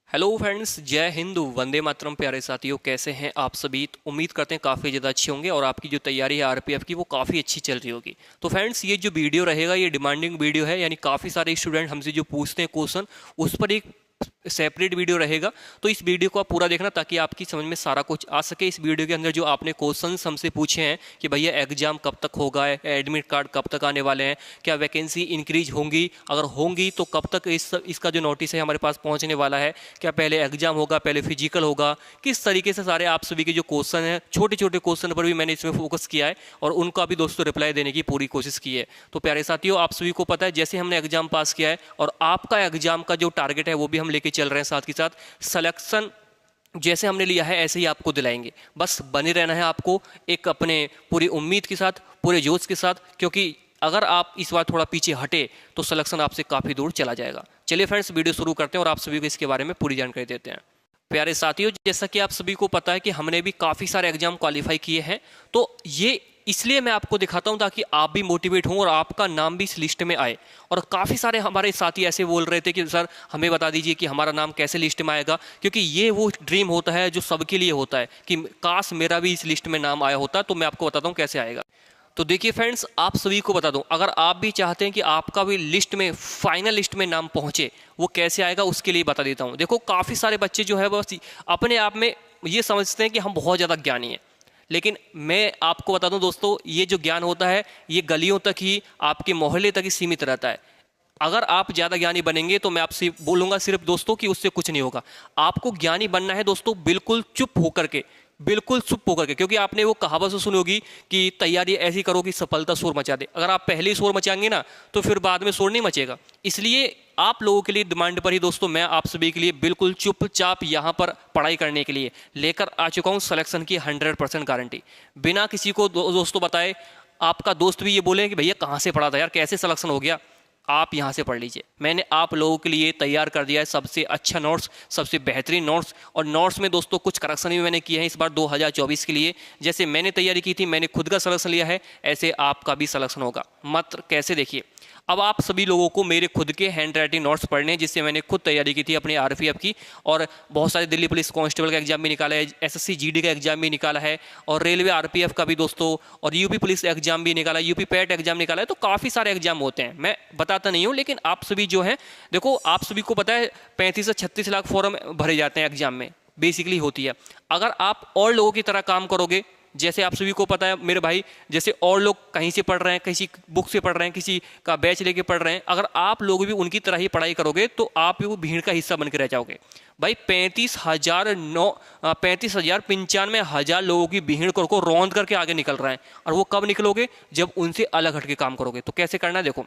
Hello friends, जय हिंद, वंदे मातरम। प्यारे साथियों, कैसे हैं आप सभी? तो उम्मीद करते हैं काफ़ी ज़्यादा अच्छे होंगे और आपकी जो तैयारी है आरपीएफ की वो काफ़ी अच्छी चल रही होगी। तो फ्रेंड्स, ये जो वीडियो रहेगा ये डिमांडिंग वीडियो है, यानी काफ़ी सारे स्टूडेंट हमसे जो पूछते हैं क्वेश्चन उस पर एक सेपरेट वीडियो रहेगा। तो इस वीडियो को आप पूरा देखना ताकि आपकी समझ में सारा कुछ आ सके। इस वीडियो के अंदर जो आपने क्वेश्चंस हमसे पूछे हैं कि भैया एग्जाम कब तक होगा, एडमिट कार्ड कब तक आने वाले हैं, क्या वैकेंसी इंक्रीज होंगी, अगर होंगी तो कब तक इसका जो नोटिस है हमारे पास पहुंचने वाला है, क्या पहले एग्जाम होगा, पहले फिजिकल होगा, किस तरीके से सारे आप सभी के जो क्वेश्चन हैं, छोटे छोटे क्वेश्चन पर भी मैंने इसमें फोकस किया है और उनका भी दोस्तों रिप्लाई देने की पूरी कोशिश की है। तो प्यारे साथियों, आप सभी को पता है जैसे हमने एग्जाम पास किया है और आपका एग्जाम का जो टारगेट है वो भी हम लेके चल रहे हैं, साथ के साथ सिलेक्शन जैसे हमने लिया है ऐसे ही आपको दिलाएंगे। बस बने रहना है आपको एक अपने पूरी उम्मीद के साथ, पूरे जोश के साथ, क्योंकि अगर आप इस बार थोड़ा पीछे हटे तो सिलेक्शन आपसे काफ़ी दूर चला जाएगा। चलिए फ्रेंड्स, वीडियो शुरू करते हैं और आप सभी को इसके बारे में पूरी जानकारी देते हैं। प्यारे साथियों, जैसा कि आप सभी को पता है कि हमने भी काफ़ी सारे एग्जाम क्वालिफाई किए हैं, तो ये इसलिए मैं आपको दिखाता हूं ताकि आप भी मोटिवेट हों और आपका नाम भी इस लिस्ट में आए। और काफ़ी सारे हमारे साथी ऐसे बोल रहे थे कि सर हमें बता दीजिए कि हमारा नाम कैसे लिस्ट में आएगा, क्योंकि ये वो ड्रीम होता है जो सबके लिए होता है कि काश मेरा भी इस लिस्ट में नाम आया होता। तो मैं आपको बताता हूँ कैसे आएगा। तो देखिए फ्रेंड्स, आप सभी को बता दूं, अगर आप भी चाहते हैं कि आपका भी लिस्ट में, फाइनल लिस्ट में नाम पहुंचे, वो कैसे आएगा उसके लिए बता देता हूं। देखो, काफ़ी सारे बच्चे जो है बस अपने आप में ये समझते हैं कि हम बहुत ज़्यादा ज्ञानी हैं, लेकिन मैं आपको बता दूं दोस्तों, ये जो ज्ञान होता है ये गलियों तक ही, आपके मोहल्ले तक ही सीमित रहता है। अगर आप ज़्यादा ज्ञानी बनेंगे तो मैं आपसे बोलूँगा सिर्फ दोस्तों कि उससे कुछ नहीं होगा। आपको ज्ञानी बनना है दोस्तों, बिल्कुल चुप होकर के, बिल्कुल चुप होकर के, क्योंकि आपने वो कहावत तो सुनी होगी कि तैयारी ऐसी करो कि सफलता शोर मचा दे। अगर आप पहले ही शोर मचाएंगे ना तो फिर बाद में शोर नहीं मचेगा। इसलिए आप लोगों के लिए डिमांड पर ही दोस्तों मैं आप सभी के लिए बिल्कुल चुपचाप यहाँ पर पढ़ाई करने के लिए लेकर आ चुका हूँ सिलेक्शन की 100% गारंटी, बिना किसी को दोस्तों बताए। आपका दोस्त भी ये बोले कि भैया कहाँ से पढ़ा था यार, कैसे सिलेक्शन हो गया, आप यहाँ से पढ़ लीजिए। मैंने आप लोगों के लिए तैयार कर दिया है सबसे अच्छा नोट्स, सबसे बेहतरीन नोट्स। और नोट्स में दोस्तों कुछ करेक्शन भी मैंने किए हैं इस बार 2024 के लिए। जैसे मैंने तैयारी की थी, मैंने खुद का सिलेक्शन लिया है, ऐसे आपका भी सिलेक्शन होगा। मात्र कैसे, देखिए, अब आप सभी लोगों को मेरे खुद के हैंड राइटिंग नोट्स पढ़ने हैं, जिससे मैंने खुद तैयारी की थी अपनी आरपीएफ की, और बहुत सारे दिल्ली पुलिस कांस्टेबल का एग्जाम भी निकाला है, एसएससी जीडी का एग्जाम भी निकाला है, और रेलवे आरपीएफ का भी दोस्तों, और यूपी पुलिस एग्जाम भी निकाला है, यूपी पैट एग्जाम निकाला है। तो काफ़ी सारे एग्जाम होते हैं, मैं बताता नहीं हूँ, लेकिन आप सभी जो है, देखो आप सभी को पता है 35 से 36 लाख फॉर्म भरे जाते हैं एग्जाम में, बेसिकली होती है। अगर आप और लोगों की तरह काम करोगे, जैसे आप सभी को पता है मेरे भाई, जैसे और लोग कहीं से पढ़ रहे हैं, किसी बुक से पढ़ रहे हैं, किसी का बैच लेके पढ़ रहे हैं, अगर आप लोग भी उनकी तरह ही पढ़ाई करोगे तो आप भी वो भीड़ का हिस्सा बन के रह जाओगे। भाई 95,000 लोगों की भीड़ को रौंद करके आगे निकल रहे हैं, और वो कब निकलोगे, जब उनसे अलग हटके काम करोगे। तो कैसे करना है, देखो,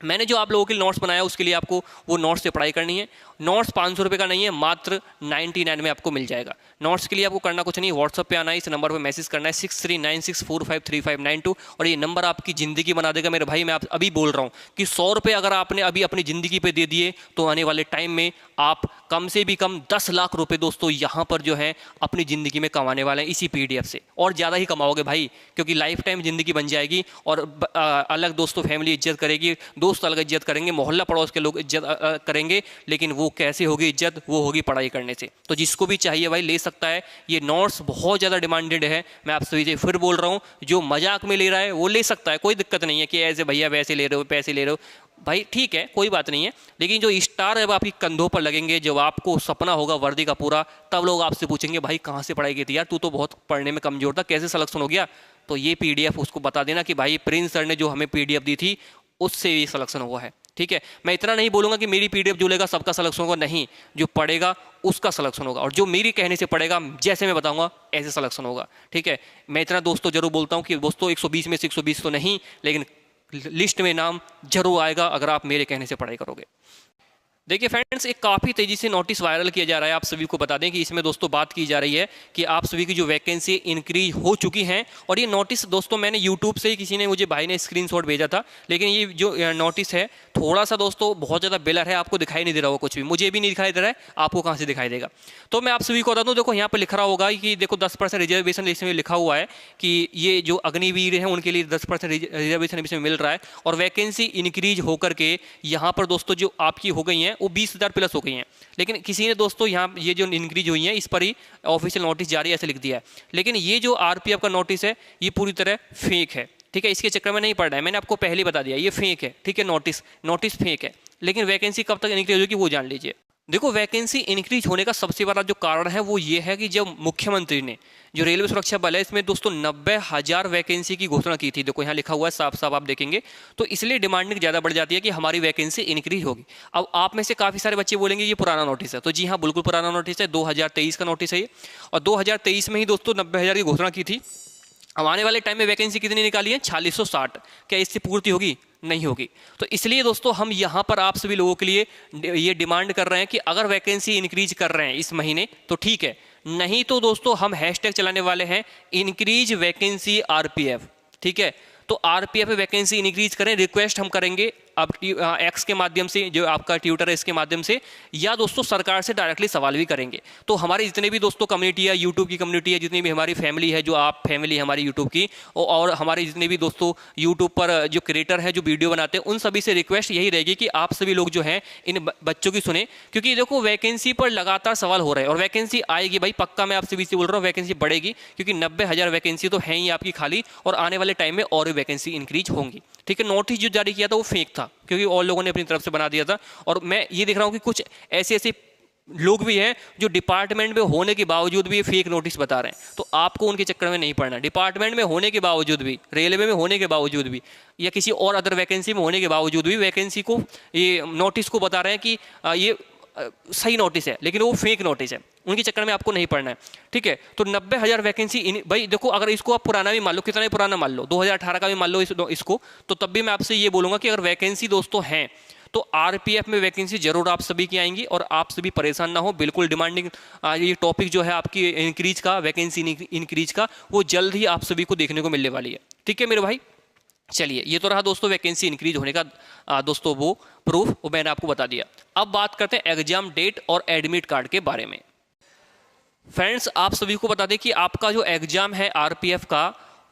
मैंने जो आप लोगों के लिए नोट्स बनाया उसके लिए आपको वो नोट्स से पढ़ाई करनी है। नोट्स 500 रुपये का नहीं है, मात्र 99 में आपको मिल जाएगा। नोट्स के लिए आपको करना कुछ नहीं, व्हाट्सअप पे आना है, इस नंबर पे मैसेज करना है 6396453592, और ये नंबर आपकी ज़िंदगी बना देगा मेरे भाई। मैं आप अभी बोल रहा हूँ कि 100 रुपये अगर आपने अभी अपनी ज़िंदगी पे दे दिए तो आने वाले टाइम में आप कम से भी कम 10 लाख रुपये दोस्तों यहाँ पर जो है अपनी ज़िंदगी में कमाने वाले हैं इसी पीडीएफ से, और ज़्यादा ही कमाओगे भाई, क्योंकि लाइफ टाइम ज़िंदगी बन जाएगी। और अलग दोस्तों फैमिली इज्जत करेगी, दोस्त अलग इज्जत करेंगे, मोहल्ला पड़ोस के लोग इज्जत करेंगे, लेकिन वो कैसे होगी इज्जत, वो होगी पढ़ाई करने से। तो जिसको भी चाहिए भाई ले सकता है। ये नोट्स बहुत ज़्यादा डिमांडेड है, मैं आप सभी से फिर बोल रहा हूँ, जो मजाक में ले रहा है वो ले सकता है, कोई दिक्कत नहीं है कि ऐसे भैया वैसे ले रहे हो, पैसे ले रहे हो, भाई ठीक है, कोई बात नहीं है। लेकिन जो स्टार है वो आपकी कंधों पर लगेंगे, जब आपको सपना होगा वर्दी का पूरा, तब लोग आपसे पूछेंगे भाई कहाँ से पढ़ाई की थी यार, तू तो बहुत पढ़ने में कमजोर था, कैसे सिलेक्शन हो गया। तो ये पीडीएफ उसको बता देना कि भाई प्रिंस सर ने जो हमें पीडीएफ दी थी उससे ये सिलेक्शन हुआ है। ठीक है, मैं इतना नहीं बोलूंगा कि मेरी पीडीएफ जो लेगा सबका सिलेक्शन होगा, नहीं, जो पढ़ेगा उसका सिलेक्शन होगा, और जो मेरी कहने से पढ़ेगा, जैसे मैं बताऊंगा ऐसे सिलेक्शन होगा। ठीक है, मैं इतना दोस्तों जरूर बोलता हूं कि दोस्तों 120 में से 120 तो नहीं, लेकिन लिस्ट में नाम जरूर आएगा अगर आप मेरे कहने से पढ़ाई करोगे। देखिए फ्रेंड्स, एक काफ़ी तेज़ी से नोटिस वायरल किया जा रहा है, आप सभी को बता दें कि इसमें दोस्तों बात की जा रही है कि आप सभी की जो वैकेंसी इंक्रीज हो चुकी हैं। और ये नोटिस दोस्तों मैंने यूट्यूब से ही, किसी ने मुझे भाई ने स्क्रीनशॉट भेजा था, लेकिन ये जो नोटिस है थोड़ा सा दोस्तों बहुत ज़्यादा ब्लर है, आपको दिखाई नहीं दे रहा होगा कुछ भी, मुझे भी नहीं दिखाई दे रहा है, आपको कहाँ से दिखाई देगा। तो मैं आप सभी को बता दूँ, देखो यहाँ पर लिखा रहा होगा कि देखो 10% रिजर्वेशन इसमें लिखा हुआ है कि ये जो अग्निवीर हैं उनके लिए 10% रिजर्वेशन इसमें मिल रहा है, और वैकेंसी इंक्रीज होकर के यहाँ पर दोस्तों जो आपकी हो गई हैं हैं वो 20,000 प्लस हो गई हैं। लेकिन किसी ने दोस्तों यहाँ ये जो इंक्रीज हुई है इस पर ही ऑफिशियल नोटिस जारी ऐसे लिख दिया है। लेकिन ये जो आरपीएफ का नोटिस है ये पूरी तरह फेक है, ठीक है। इसके चक्कर में नहीं पड़ना है, मैंने आपको पहले ही बता दिया ये फेक है, ठीक है। नोटिस फेक है, लेकिन वैकेंसी कब तक इंक्रीज होगी वो जान लीजिए। देखो वैकेंसी इंक्रीज होने का सबसे बड़ा जो कारण है वो ये है कि जब मुख्यमंत्री ने जो रेलवे सुरक्षा बल है इसमें दोस्तों 90,000 वैकेंसी की घोषणा की थी। देखो यहाँ लिखा हुआ है साफ साफ आप देखेंगे, तो इसलिए डिमांडिंग ज़्यादा बढ़ जाती है कि हमारी वैकेंसी इंक्रीज होगी। अब आप में से काफ़ी सारे बच्चे बोलेंगे ये पुराना नोटिस है, तो जी हाँ बिल्कुल पुराना नोटिस है, 2023 का नोटिस है ये। और 2023 में ही दोस्तों 90,000 की घोषणा की थी। अब आने वाले टाइम में वैकेंसी कितनी निकाली है? 4660। क्या इससे पूर्ति होगी? नहीं होगी। तो इसलिए दोस्तों हम यहाँ पर आप सभी लोगों के लिए ये डिमांड कर रहे हैं कि अगर वैकेंसी इंक्रीज कर रहे हैं इस महीने तो ठीक है, नहीं तो दोस्तों हम हैशटैग चलाने वाले हैं इंक्रीज वैकेंसी आरपीएफ, ठीक है। तो आरपीएफ में वैकेंसी इंक्रीज करें, रिक्वेस्ट हम करेंगे अब एक्स के माध्यम से, जो आपका ट्विटर है इसके माध्यम से, या दोस्तों सरकार से डायरेक्टली सवाल भी करेंगे। तो हमारे जितने भी दोस्तों कम्युनिटी है, यूट्यूब की कम्युनिटी है, जितनी भी हमारी फैमिली है, जो आप फैमिली है हमारी यूट्यूब की, और हमारे जितने भी दोस्तों यूट्यूब पर जो क्रिएटर है जो वीडियो बनाते हैं, उन सभी से रिक्वेस्ट यही रहेगी कि आप सभी लोग जो हैं इन बच्चों की सुने। क्योंकि देखो वैकेंसी पर लगातार सवाल हो रहे हैं और वैकेंसी आएगी भाई, पक्का मैं आपसे भी बोल रहा हूँ वैकेंसी बढ़ेगी, क्योंकि 90,000 वैकेंसी तो है ही आपकी खाली, और आने वाले टाइम में और भी वैकेंसी इंक्रीज होंगी, ठीक है। नोटिस जो जारी किया था वो फेक था, क्योंकि और लोगों ने अपनी तरफ से बना दिया था। और मैं ये देख रहा हूँ कि कुछ ऐसे लोग भी हैं जो डिपार्टमेंट में होने के बावजूद भी ये फेक नोटिस बता रहे हैं। तो आपको उनके चक्कर में नहीं पड़ना। डिपार्टमेंट में होने के बावजूद भी, रेलवे में होने के बावजूद भी, या किसी और अदर वैकेंसी में होने के बावजूद भी वैकेंसी को, ये नोटिस को बता रहे हैं कि ये सही नोटिस है, लेकिन वो फेक नोटिस है। उनके चक्कर में आपको नहीं पड़ना है, ठीक है। तो 90,000 वैकेंसी भाई देखो, अगर इसको आप पुराना भी मान लो, कितना भी पुराना मान लो, 2018 का भी मान लो इसको, तो तब भी मैं आपसे ये बोलूँगा कि अगर वैकेंसी दोस्तों हैं तो आरपीएफ में वैकेंसी जरूर आप सभी की आएंगी, और आप सभी परेशान ना हो। बिल्कुल डिमांडिंग ये टॉपिक जो है आपकी इंक्रीज का, वैकेंसी इंक्रीज का, वो जल्द ही आप सभी को देखने को मिलने वाली है, ठीक है मेरे भाई। चलिए ये तो रहा दोस्तों वैकेंसी इंक्रीज होने का दोस्तों वो प्रूफ, वो मैंने आपको बता दिया। अब बात करते हैं एग्जाम डेट और एडमिट कार्ड के बारे में। फ्रेंड्स आप सभी को बता दें कि आपका जो एग्जाम है आरपीएफ का,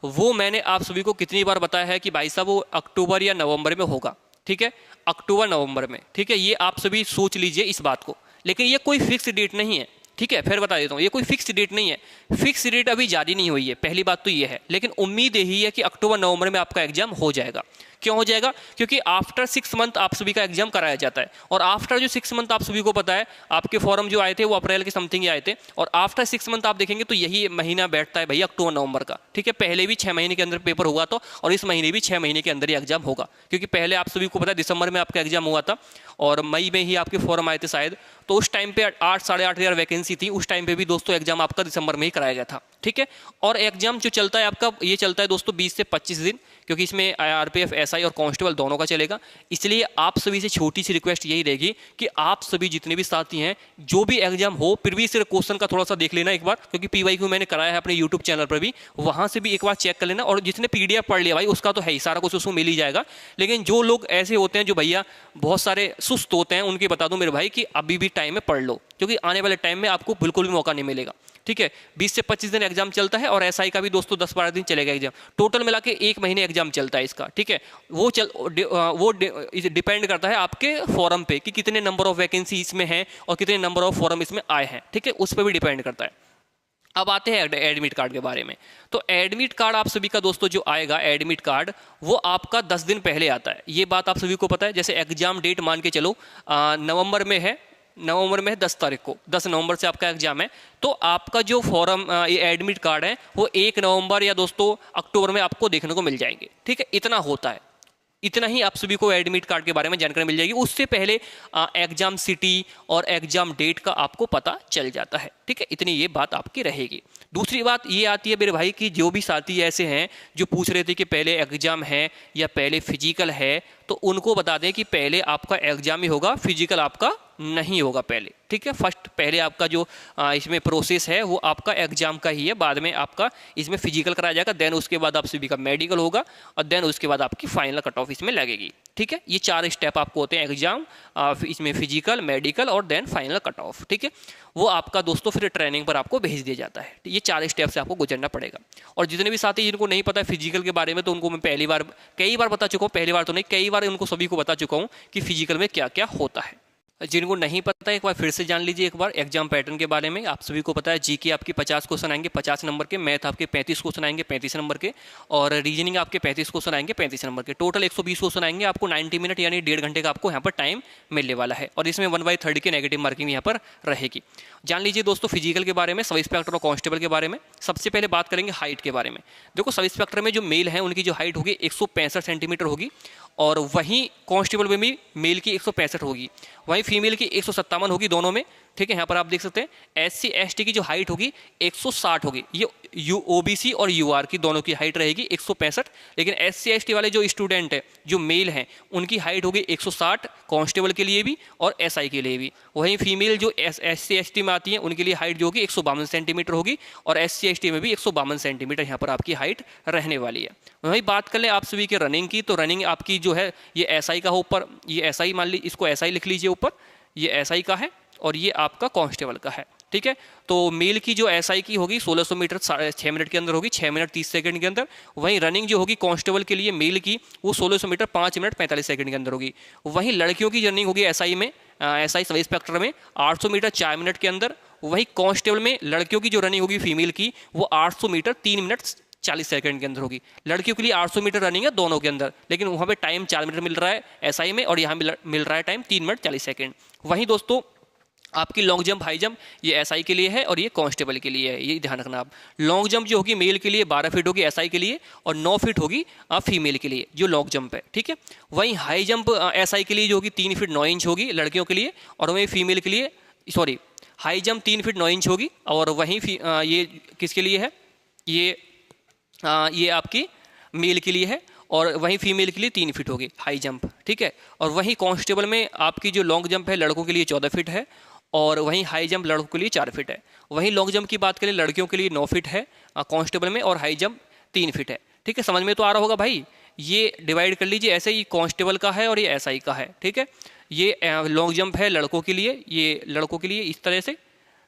वो मैंने आप सभी को कितनी बार बताया है कि भाई साहब वो अक्टूबर या नवंबर में होगा, ठीक है। अक्टूबर नवंबर में, ठीक है। ये आप सभी सोच लीजिए इस बात को, लेकिन ये कोई फिक्स डेट नहीं है, ठीक है। फिर बता देता हूँ ये कोई फिक्स डेट नहीं है, फिक्स डेट अभी जारी नहीं हुई है, पहली बात तो ये है। लेकिन उम्मीद यही है कि अक्टूबर नवंबर में आपका एग्जाम हो जाएगा। क्यों हो जाएगा? क्योंकि आफ्टर 6 मंथ आप सभी का एग्जाम कराया जाता है, और आफ्टर जो 6 मंथ आप सभी को पता है, आपके फॉर्म जो आए थे वो अप्रैल के समथिंग ही आए थे, और आफ्टर 6 मंथ आप देखेंगे तो यही महीना बैठता है भैया अक्टूबर नवंबर का, ठीक है। पहले भी 6 महीने के अंदर पेपर हुआ था, और इस महीने भी 6 महीने के अंदर ही एग्जाम होगा, क्योंकि पहले आप सभी को पता है दिसंबर में आपका एग्जाम हुआ था, और मई में ही आपके फॉर्म आए थे शायद। तो उस टाइम पे 8-8,500 वैकेंसी थी, उस टाइम पे भी दोस्तों एग्जाम आपका दिसंबर में ही कराया गया था, ठीक है। और एग्जाम जो चलता है आपका, ये चलता है दोस्तों 20 से 25 दिन, क्योंकि इसमें आरपीएफ, एसआई और कांस्टेबल दोनों का चलेगा। इसलिए आप सभी से छोटी सी रिक्वेस्ट यही रहेगी कि आप सभी जितने भी साथी हैं, जो भी एग्जाम हो, फिर भी सिर्फ क्वेश्चन का थोड़ा सा देख लेना एक बार, क्योंकि पीवाईक्यू मैंने कराया है अपने यूट्यूब चैनल पर भी, वहां से भी एक बार चेक कर लेना। और जिसने पीडीएफ पढ़ लिया भाई उसका तो है ही, सारा कुछ उसको मिल ही जाएगा। लेकिन जो लोग ऐसे होते हैं जो भैया बहुत सारे सुस्त होते हैं, उनके बता दूं मेरे भाई कि अभी भी टाइम में पढ़ लो, क्योंकि आने वाले टाइम में आपको बिल्कुल भी मौका नहीं मिलेगा, ठीक है। 20 से 25 दिन एग्जाम चलता है, और एसआई का भी दोस्तों 10-12 दिन चलेगा एग्जाम। टोटल मिला के 1 महीने एग्जाम चलता है इसका, ठीक है। वो डिपेंड करता है आपके फॉर्म पे कि कितने नंबर ऑफ वैकेंसी इसमें हैं और कितने नंबर ऑफ फॉर्म इसमें आए हैं, ठीक है। उस पर भी डिपेंड करता है। अब आते हैं एडमिट कार्ड के बारे में। तो एडमिट कार्ड आप सभी का दोस्तों जो आएगा, एडमिट कार्ड वो आपका 10 दिन पहले आता है, ये बात आप सभी को पता है। जैसे एग्जाम डेट मान के चलो नवंबर में है, नवंबर में 10 तारीख को, 10 नवंबर से आपका एग्जाम है, तो आपका जो फॉर्म ये एडमिट कार्ड है वो 1 नवंबर या दोस्तों अक्टूबर में आपको देखने को मिल जाएंगे, ठीक है। इतना होता है, इतना ही आप सभी को एडमिट कार्ड के बारे में जानकारी मिल जाएगी। उससे पहले एग्जाम सिटी और एग्जाम डेट का आपको पता चल जाता है, ठीक है। इतनी ये बात आपकी रहेगी। दूसरी बात ये आती है मेरे भाई कि जो भी साथी ऐसे हैं जो पूछ रहे थे कि पहले एग्जाम है या पहले फिजिकल है, तो उनको बता दें कि पहले आपका एग्जाम ही होगा, फिजिकल आपका नहीं होगा पहले, ठीक है। फर्स्ट पहले आपका जो इसमें प्रोसेस है वो आपका एग्जाम का ही है, बाद में आपका इसमें फिजिकल कराया जाएगा, देन उसके बाद आप सभी का मेडिकल होगा, और देन उसके बाद आपकी फाइनल कट ऑफ इसमें लगेगी, ठीक है। ये 4 स्टेप आपको होते हैं, एग्जाम, इसमें फिजिकल, मेडिकल और देन फाइनल कट ऑफ, ठीक है। वो आपका दोस्तों फिर ट्रेनिंग पर आपको भेज दिया जाता है। ये 4 स्टेप से आपको गुजरना पड़ेगा। और जितने भी साथी जिनको नहीं पता है फिजिकल के बारे में, तो उनको मैं कई बार बता चुका हूँ, पहली बार तो नहीं, कई बार उनको सभी को बता चुका हूँ कि फिजिकल में क्या क्या होता है। जिनको नहीं पता है एक बार फिर से जान लीजिए एक बार एग्जाम पैटर्न के बारे में। आप सभी को पता है जीके आपके 50 क्वेश्चन आएंगे 50 नंबर के, मैथ आपके 35 क्वेश्चन आएंगे 35 नंबर के, और रीजनिंग आपके 35 क्वेश्चन आएंगे 35 नंबर के। टोटल 120 क्वेश्चन आएंगे आपको। 90 मिनट यानी 1.5 घंटे का आपको यहाँ पर टाइम मिलने वाला है, और इसमें 1/3 की नेगेटिव मार्किंग यहाँ पर रहेगी। जान लीजिए दोस्तों फिजिकल के बारे में, सब इंस्पेक्टर और कांस्टेबल के बारे में। सबसे पहले बात करेंगे हाइट के बारे में। देखो सब इंस्पेक्टर में जो मेल है उनकी जो हाइट होगी 165 सेंटीमीटर होगी, और वहीं कांस्टेबल में भी मेल की 165 होगी, वहीं फीमेल की 157 होगी दोनों में। ठीक है, यहाँ पर आप देख सकते हैं। SC ST की जो हाइट होगी 160 होगी। ये OBC और UR की दोनों की हाइट रहेगी 165, लेकिन SC ST वाले जो स्टूडेंट है जो मेल हैं उनकी हाइट होगी 160 कांस्टेबल के लिए भी और SI के लिए भी। वहीं फीमेल जो SC ST में आती हैं उनके लिए हाइट जो होगी 152 सेंटीमीटर होगी, और SC ST में भी 152 सेंटीमीटर यहाँ पर आपकी हाइट रहने वाली है। वहीं बात कर लें आप सभी के रनिंग की, तो रनिंग आपकी जो है ये SI का ऊपर, ये SI मान ली, इसको SI लिख लीजिए ऊपर, ये SI का है और ये आपका कांस्टेबल का है। ठीक है, तो मेल की जो SI की होगी 1600 मीटर 6 मिनट के अंदर होगी, 6 मिनट 30 सेकंड के अंदर। वहीं रनिंग जो होगी कांस्टेबल के लिए मेल की वो 1600 मीटर 5 मिनट 45 सेकंड के अंदर होगी। वहीं लड़कियों की रनिंग होगी SI में, SI सब इंस्पेक्टर में 800 मीटर 4 मिनट के अंदर। वहीं कांस्टेबल में लड़कियों की जो रनिंग होगी फीमेल की वो 800 मीटर 3 मिनट 40 सेकंड के अंदर होगी। लड़कियों के लिए 800 मीटर रनिंग है दोनों के अंदर, लेकिन वहाँ पे टाइम 4 मिनट मिल रहा है SI में, और यहाँ मिल रहा है टाइम 3 मिनट 40 सेकंड। वहीं दोस्तों आपकी लॉन्ग जंप हाई जंप ये SI के लिए है और ये कांस्टेबल के लिए है, ये ध्यान रखना आप। लॉन्ग जंप जो होगी मेल के लिए 12 फीट होगी SI के लिए, और 9 फीट होगी फीमेल के लिए जो लॉन्ग जंप है। ठीक है, वहीं हाई जंप SI के लिए जो होगी 3 फीट 9 इंच होगी लड़कियों के लिए, और वहीं फीमेल के लिए हाई जंप 3 फीट 9 इंच होगी, और वहीं ये किसके लिए है, ये आपकी मेल के लिए है, और वहीं फीमेल के लिए 3 फीट होगी हाई जंप। ठीक है, और वहीं कांस्टेबल में आपकी जो लॉन्ग जंप है लड़कों के लिए 14 फीट है, और वहीं हाई जंप लड़कों के लिए 4 फीट है। वहीं लॉन्ग जंप की बात करें लड़कियों के लिए 9 फीट है कांस्टेबल में, और हाई जंप 3 फीट है। ठीक है, समझ में तो आ रहा होगा भाई। ये डिवाइड कर लीजिए ऐसे ही, कांस्टेबल का है और ये SI का है। ठीक है, ये लॉन्ग जंप है लड़कों के लिए, ये लड़कों के लिए इस तरह से।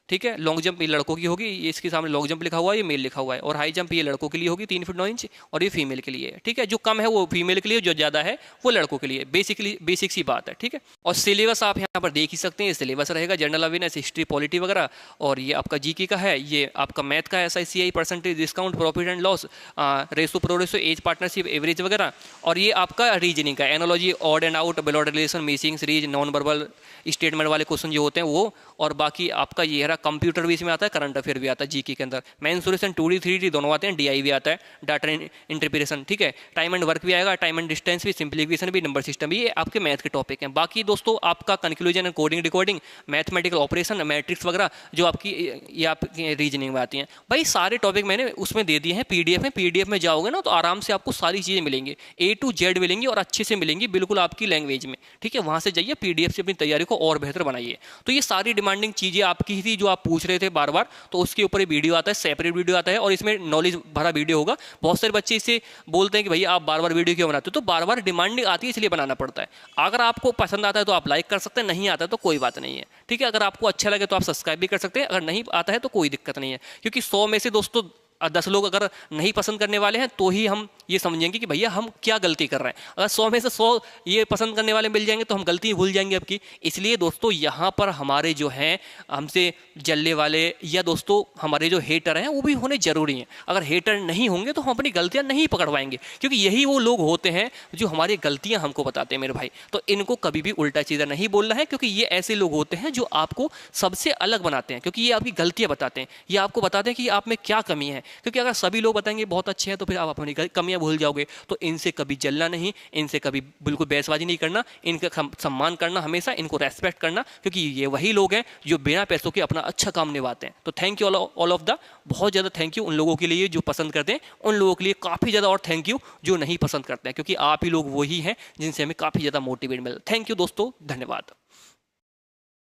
ठीक है, लॉन्ग जंप ये लड़कों की होगी, ये इसके सामने लॉन्ग जंप लिखा हुआ है, ये मेल लिखा हुआ है, और हाई जंप ये लड़कों के लिए होगी 3 फीट 9 इंच, और ये फीमेल के लिए है। ठीक है, जो कम है वो फीमेल के लिए, जो ज़्यादा है वो लड़कों के लिए। बेसिक सी बात है। ठीक है, और सिलेबस आप यहाँ पर देख ही सकते हैं, सिलेबस रहेगा जनरल अवेयरनेस, हिस्ट्री, पॉलिटी वगैरह, और ये आपका GK का है, ये आपका मैथ का SI CI, percentage, discount, profit and loss, ratio प्रोरेसो, एज, पार्टनरशिप, एवरेज वगैरह, और ये आपका रीजनिंग का analogy, odd and out, blood relation, missing series, non verbal statement वाले क्वेश्चन जो होते हैं वो, और बाकी आपका ये रहा कंप्यूटर भी इसमें आता है, करंट अफेयर भी आता है GK के अंदर, मेंसुरेशन 2D 3D दोनों आते हैं, DI भी आता है, डाटा इंटरप्रिटेशन। ठीक है, टाइम एंड वर्क भी आएगा, टाइम एंड डिस्टेंस भी, सिंप्लीफिकेशन भी, नंबर सिस्टम भी, ये आपके मैथ के टॉपिक हैं। बाकी दोस्तों आपका conclusion and coding recording, mathematical operation, matrix वगैरह जो आपकी ये आपकी रीजनिंग में आती हैं, भाई सारे टॉपिक मैंने उसमें दे दिए हैं PDF में। PDF में जाओगे ना तो आराम से आपको सारी चीज़ें मिलेंगी, A to Z मिलेंगी, और अच्छे से मिलेंगी बिल्कुल आपकी लैंग्वेज में। ठीक है, वहाँ से जाइए PDF से अपनी तैयारी को और बेहतर बनाइए। तो ये सारी डिमांडिंग चीज़ें आपकी ही थी जो आप पूछ रहे थे बार बार, तो उसके ऊपर ये वीडियो आता है, सेपरेट वीडियो आता है, और इसमें नॉलेज भरा वीडियो होगा। बहुत सारे बच्चे इससे बोलते हैं कि भैया आप बार बार वीडियो क्यों बनाते हो, तो बार बार डिमांडिंग आती है इसलिए बनाना पड़ता है। अगर आपको पसंद आता है तो आप लाइक कर सकते हैं, नहीं आता है तो कोई बात नहीं है। ठीक है, अगर आपको अच्छा लगे तो आप सब्सक्राइब भी कर सकते हैं, अगर नहीं आता है तो कोई दिक्कत नहीं है, क्योंकि 100 में से दोस्तों 10 लोग अगर नहीं पसंद करने वाले हैं तो ही हम ये समझेंगे कि भैया हम क्या गलती कर रहे हैं। अगर 100 में से 100 ये पसंद करने वाले मिल जाएंगे तो हम गलती भूल जाएंगे आपकी। इसलिए दोस्तों यहाँ पर हमारे जो हैं हमसे जलने वाले या दोस्तों हमारे जो हेटर हैं वो भी होने जरूरी हैं। अगर हेटर नहीं होंगे तो हम अपनी गलतियाँ नहीं पकड़ पाएंगे, क्योंकि यही वो लोग होते हैं जो हमारी गलतियाँ हमको बताते हैं मेरे भाई। तो इनको कभी भी उल्टा सीधा नहीं बोलना है, क्योंकि ये ऐसे लोग होते हैं जो आपको सबसे अलग बनाते हैं, क्योंकि ये आपकी गलतियाँ बताते हैं, ये आपको बताते हैं कि आप में क्या कमी है। क्योंकि अगर सभी लोग बताएंगे बहुत अच्छे हैं तो फिर आप अपनी कमियां भूल जाओगे। तो इनसे कभी जलना नहीं, इनसे कभी बिल्कुल बहसबाजी नहीं करना, इनका सम्मान करना, हमेशा इनको रेस्पेक्ट करना, क्योंकि ये वही लोग हैं जो बिना पैसों के अपना अच्छा काम निभाते हैं। तो thank you all of the, बहुत ज़्यादा थैंक यू उन लोगों के लिए जो पसंद करते हैं, उन लोगों के लिए काफ़ी ज़्यादा और थैंक यू जो नहीं पसंद करते हैं, क्योंकि आप ही लोग वही हैं जिनसे हमें काफ़ी ज़्यादा मोटिवेट मिलता है। थैंक यू दोस्तों, धन्यवाद।